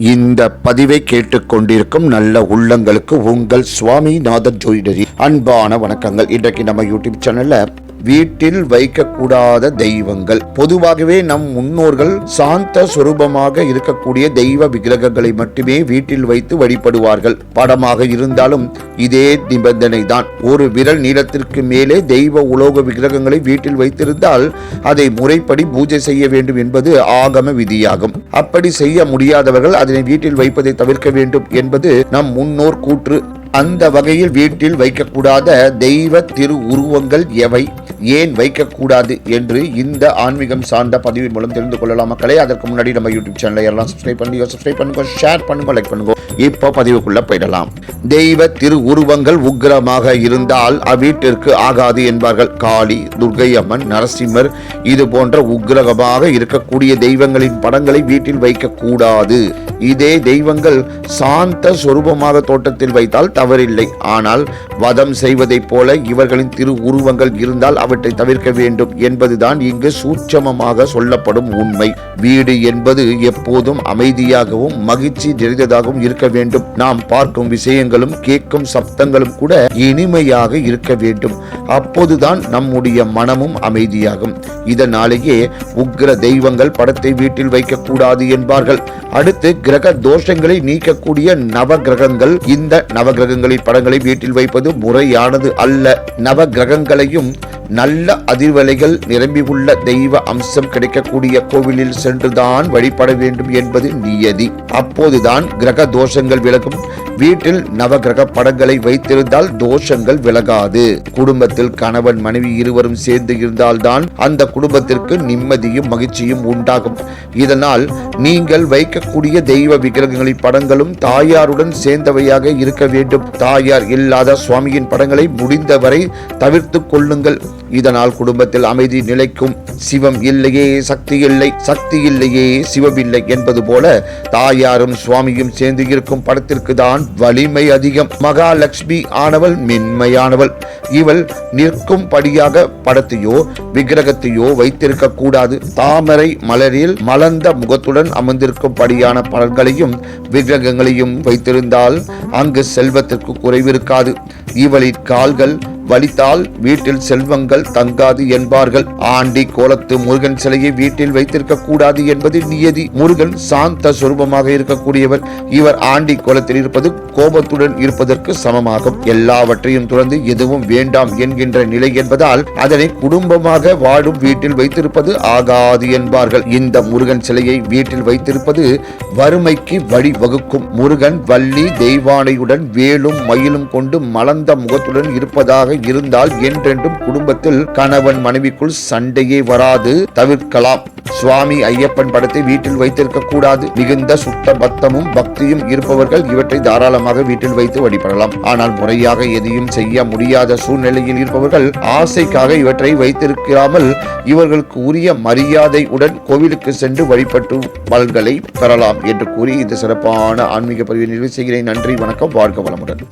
இந்த பதிவை கேட்டுக்கொண்டிருக்கும் நல்ல உள்ளங்களுக்கு உங்கள் சுவாமிநாதன் ஜோதிடரி அன்பான வணக்கங்கள். இன்றைக்கு நம்ம யூடியூப் சேனல்ல வீட்டில் வைக்கக்கூடாத தெய்வங்கள். பொதுவாகவே நம் முன்னோர்கள் சாந்த சுரூபமாக இருக்கக்கூடிய தெய்வ விக்கிரகங்களை மட்டுமே வீட்டில் வைத்து வழிபடுவார்கள். படமாக இருந்தாலும் இதே நிபந்தனை தான். ஒரு விரல் நீளத்திற்கு மேலே தெய்வ உலோக விக்கிரகங்களை வீட்டில் வைத்திருந்தால் அதை முறைப்படி பூஜை செய்ய வேண்டும் என்பது ஆகம விதியாகும். அப்படி செய்ய முடியாதவர்கள் அதனை வீட்டில் வைப்பதை தவிர்க்க வேண்டும் என்பது நம் முன்னோர் கூற்று. அந்த வகையில் வீட்டில் வைக்கக்கூடாத தெய்வ திரு உருவங்கள் எவை, ஏன் வைக்கக்கூடாது என்று இந்த ஆன்மீகம் சார்ந்த பதிவின் மூலம் தெரிந்து கொள்ளலாம் மக்களே. அதற்கு முன்னாடி நம்ம யூடியூப் சேனலை எல்லாம் சப்ஸ்கிரைப் பண்ணுங்க, ஷேர் பண்ணுங்க, லைக் பண்ணுங்க. இப்போ பதிவுக்குள்ள போயிடலாம். தெய்வ திரு உருவங்கள் உக்கிரமாக இருந்தால் அவ்வீட்டிற்கு ஆகாது என்பார்கள். காளி, துர்கை அம்மன், நரசிம்மர் இது போன்ற உக்கிரகமாக இருக்கக்கூடிய தெய்வங்களின் படங்களை வீட்டில் வைக்கக்கூடாது. இதே தெய்வங்கள் சாந்த சொரூபமாக தோட்டத்தில் வைத்தால் தவறில்லை. ஆனால் வதம் செய்வதைப் போல இவர்களின் திரு உருவங்கள் இருந்தால் அவற்றை தவிர்க்க வேண்டும் என்பதுதான் இங்கு சூட்சமமாக சொல்லப்படும் உண்மை. வீடு என்பது எப்போதும் அமைதியாகவும் மகிழ்ச்சி நிறைந்ததாகவும் இருக்க வேண்டும். நாம் பார்க்கும் விஷயங்களும் கேட்கும் சப்தங்களும் கூட இனிமையாக இருக்க வேண்டும். அப்போதுதான் நம்முடைய மனமும் அமைதியாகும். இதனாலேயே உக்கிர தெய்வங்கள் படத்தை வீட்டில் வைக்கக்கூடாது என்பார்கள். அடுத்து கிரக தோஷங்களை நீக்கக்கூடிய நவ கிரகங்கள். இந்த நவகிரகங்களின் படங்களை வீட்டில் வைப்பது முறையானது அல்ல. நவ கிரகங்களையும் நல்ல அதிர்வலைகள் நிரம்பியுள்ள தெய்வ அம்சம் கிடைக்கக்கூடிய கோவிலில் சென்றுதான் வழிபட வேண்டும் என்பது நியதி. அப்போதுதான் கிரக தோஷங்கள் விலகும். வீட்டில் நவகிரக படங்களை வைத்திருந்தால் தோஷங்கள் விலகாது. குடும்பத்தில் கணவன் மனைவி இருவரும் சேர்ந்து இருந்தால்தான் அந்த குடும்பத்திற்கு நிம்மதியும் மகிழ்ச்சியும் உண்டாகும். இதனால் நீங்கள் வைக்கக்கூடிய தெய்வ விக்கிரகங்களின் படங்களும் தாயாருடன் சேர்ந்தவையாக இருக்க வேண்டும். தாயார் இல்லாத சுவாமியின் படங்களை முடிந்தவரை தவிர்த்து கொள்ளுங்கள். இதனால் குடும்பத்தில் அமைதி நிலைக்கும். சிவம் இல்லையே சக்தி இல்லை, சக்தி இல்லையே சிவமில்லை என்பது போல தாயாரும் சுவாமியும் சேர்ந்து இருக்கும் படத்திற்கு தான் வலிமை அதிகம். மகாலட்சுமி ஆனவள் மென்மையானவள். இவள் நிற்கும் படியாக படத்தையோ விக்கிரகத்தையோ வைத்திருக்க கூடாது. தாமரை மலரில் மலர்ந்த முகத்துடன் அமர்ந்திருக்கும் படியான படங்களையும் விக்கிரகங்களையும் வைத்திருந்தால் அங்கு செல்வத்திற்கு குறைவிருக்காது. இவளின் கால்கள் வலித்தால் வீட்டில் செல்வங்கள் தங்காது என்பார்கள். ஆண்டி கோலத்து முருகன் சிலையை வீட்டில் வைத்திருக்க கூடாது என்பது நியதி. முருகன் சாந்த சுரூபமாக இருக்கக்கூடியவர். இவர் ஆண்டி கோலத்தில் இருப்பது கோபத்துடன் இருப்பதற்கு சமமாகும். எல்லாவற்றையும் துறந்து எதுவும் வேண்டாம் என்கின்ற நிலை என்பதால் அதனை குடும்பமாக வாழும் வீட்டில் வைத்திருப்பது ஆகாது என்பார்கள். இந்த முருகன் சிலையை வீட்டில் வைத்திருப்பது வறுமைக்கு வழிவகுக்கும். முருகன் வள்ளி தெய்வானையுடன் வேலும் மயிலும் கொண்டு மலர்ந்த முகத்துடன் இருப்பதாக இருந்தால் என்றென்றும் குடும்பத்தில் கணவன் மனைவிக்குள் சண்டையே வராது, தவிர்க்கலாம். சுவாமி ஐயப்பன் படத்தை வீட்டில் வைத்திருக்க கூடாது. மிகுந்த சுத்த பக்தமும் பக்தியும் இருப்பவர்கள் இவற்றை தாராளமாக வீட்டில் வைத்து வழிபடலாம். ஆனால் முறையாக எதையும் செய்ய முடியாத சூழ்நிலையில் இருப்பவர்கள் ஆசைக்காக இவற்றை வைத்திருக்காமல் இவர்களுக்கு உரிய மரியாதையுடன் கோவிலுக்கு சென்று வழிபட்டு பலன்களை பெறலாம் என்று கூறி இந்த சிறப்பான ஆன்மீக பதிவை நிறைவு செய்கிறேன். நன்றி, வணக்கம், வாழ்க வளமுடன்.